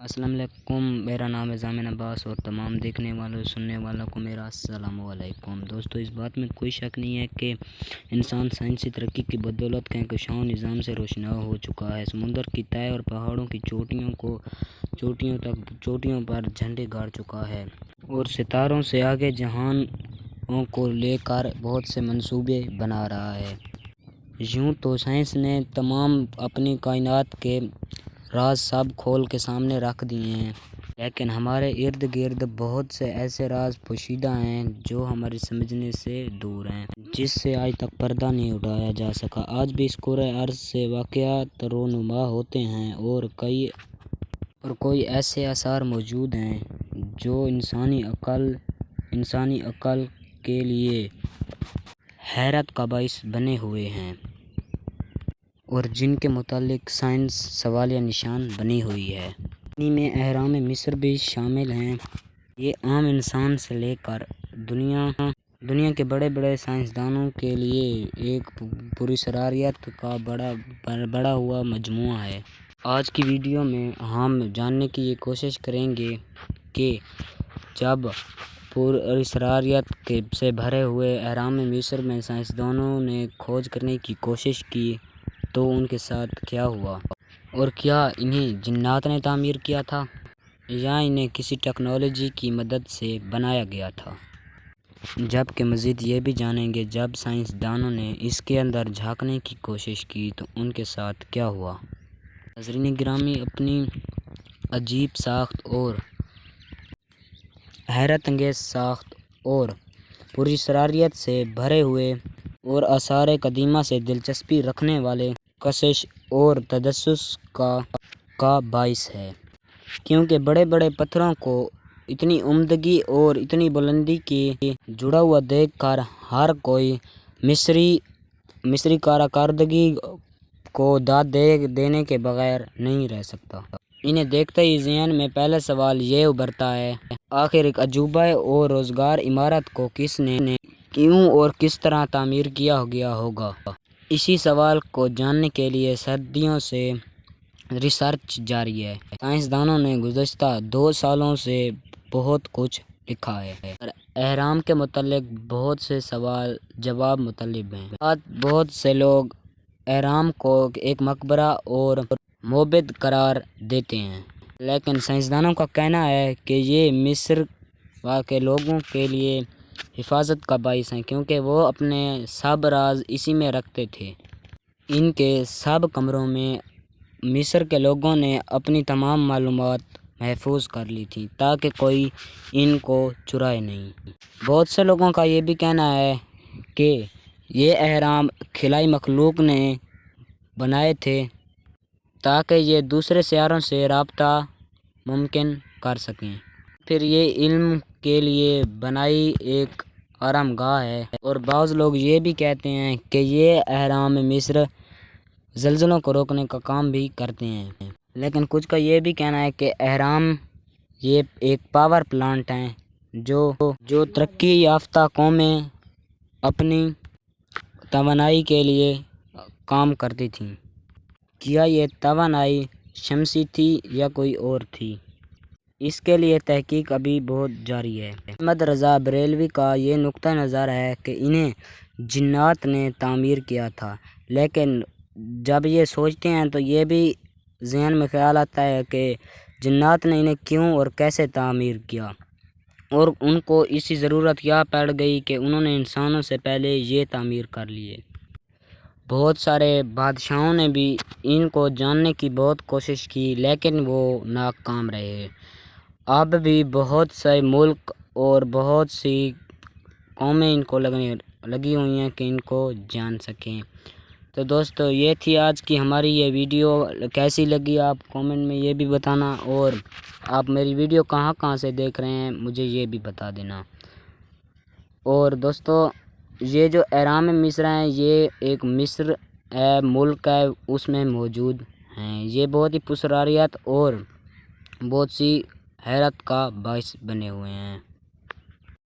السلام علیکم، میرا نام ہے ضامن عباس اور تمام دیکھنے والوں سننے والوں کو میرا السلام علیکم۔ دوستو، اس بات میں کوئی شک نہیں ہے کہ انسان سائنسی ترقی کی بدولت کہکشاؤں نظام سے روشناس ہو چکا ہے۔ سمندر کی تہہ اور پہاڑوں کی چوٹیوں پر جھنڈے گاڑ چکا ہے اور ستاروں سے آگے جہانوں کو لے کر بہت سے منصوبے بنا رہا ہے۔ یوں تو سائنس نے تمام اپنی کائنات کے راز سب کھول کے سامنے رکھ دیے ہیں، لیکن ہمارے ارد گرد بہت سے ایسے راز پوشیدہ ہیں جو ہمارے سمجھنے سے دور ہیں، جس سے آج تک پردہ نہیں اٹھایا جا سکا۔ آج بھی اس کرۂ ارض سے واقعات رونما ہوتے ہیں اور کوئی ایسے آثار موجود ہیں جو انسانی عقل کے لیے حیرت کا باعث بنے ہوئے ہیں اور جن کے متعلق سائنس سوالیہ نشان بنی ہوئی ہے۔ انہی میں اہرام مصر بھی شامل ہیں۔ یہ عام انسان سے لے کر دنیا کے بڑے بڑے سائنسدانوں کے لیے ایک پراسراریت کا بڑا ہوا مجموعہ ہے۔ آج کی ویڈیو میں ہم جاننے کی یہ کوشش کریں گے کہ جب پراسراریت سے بھرے ہوئے اہرام مصر میں سائنسدانوں نے کھوج کرنے کی کوشش کی تو ان کے ساتھ کیا ہوا، اور کیا انہیں جنات نے تعمیر کیا تھا یا انہیں کسی ٹیکنالوجی کی مدد سے بنایا گیا تھا۔ جبکہ مزید یہ بھی جانیں گے جب سائنسدانوں نے اس کے اندر جھانکنے کی کوشش کی تو ان کے ساتھ کیا ہوا۔ ناظرین گرامی، اپنی عجیب ساخت اور حیرت انگیز ساخت اور پراسراریت سے بھرے ہوئے اور آثار قدیمہ سے دلچسپی رکھنے والے کشش اور تجسس کا باعث ہے، کیونکہ بڑے بڑے پتھروں کو اتنی عمدگی اور اتنی بلندی کے جڑا ہوا دیکھ کر ہر کوئی مصری کارکردگی کو داد دینے کے بغیر نہیں رہ سکتا۔ انہیں دیکھتے ہی ذہن میں پہلا سوال یہ ابھرتا ہے، آخر ایک عجوبہ اور روزگار عمارت کو کس نے کیوں اور کس طرح تعمیر کیا گیا ہوگا۔ اسی سوال کو جاننے کے لیے صدیوں سے ریسرچ جاری ہے۔ سائنسدانوں نے گزشتہ 2 سالوں سے بہت کچھ لکھا ہے اور اہرام کے متعلق بہت سے سوال جواب مطلب ہیں۔ بہت سے لوگ اہرام کو ایک مقبرہ اور معبد قرار دیتے ہیں، لیکن سائنسدانوں کا کہنا ہے کہ یہ مصر کے لوگوں کے لیے حفاظت کا باعث ہے، کیونکہ وہ اپنے سب راز اسی میں رکھتے تھے۔ ان کے سب کمروں میں مصر کے لوگوں نے اپنی تمام معلومات محفوظ کر لی تھیں تاکہ کوئی ان کو چرائے نہیں۔ بہت سے لوگوں کا یہ بھی کہنا ہے کہ یہ اہرام خلائی مخلوق نے بنائے تھے تاکہ یہ دوسرے سیاروں سے رابطہ ممکن کر سکیں۔ پھر یہ علم کے لیے بنائی ایک آرام گاہ ہے، اور بعض لوگ یہ بھی کہتے ہیں کہ یہ اہرام مصر زلزلوں کو روکنے کا کام بھی کرتے ہیں۔ لیکن کچھ کا یہ بھی کہنا ہے کہ اہرام یہ ایک پاور پلانٹ ہیں جو ترقی یافتہ قومیں اپنی توانائی کے لیے کام کرتی تھیں۔ کیا یہ توانائی شمسی تھی یا کوئی اور تھی؟ اس کے لیے تحقیق ابھی بہت جاری ہے۔ احمد رضا بریلوی کا یہ نقطہ نظر ہے کہ انہیں جنات نے تعمیر کیا تھا، لیکن جب یہ سوچتے ہیں تو یہ بھی ذہن میں خیال آتا ہے کہ جنات نے انہیں کیوں اور کیسے تعمیر کیا، اور ان کو اسی ضرورت کیا پڑ گئی کہ انہوں نے انسانوں سے پہلے یہ تعمیر کر لیے۔ بہت سارے بادشاہوں نے بھی ان کو جاننے کی بہت کوشش کی لیکن وہ ناکام رہے۔ اب بھی بہت سے ملک اور بہت سی قومیں ان کو لگی ہوئی ہیں کہ ان کو جان سکیں۔ تو دوستو، یہ تھی آج کی ہماری یہ ویڈیو۔ کیسی لگی آپ کامنٹ میں یہ بھی بتانا، اور آپ میری ویڈیو کہاں سے دیکھ رہے ہیں مجھے یہ بھی بتا دینا۔ اور دوستو، یہ جو اہرام مصر ہیں یہ ایک مصر ملک ہے، اس میں موجود ہیں۔ یہ بہت ہی پراسراریت اور بہت سی حیرت کا باعث بنے ہوئے ہیں۔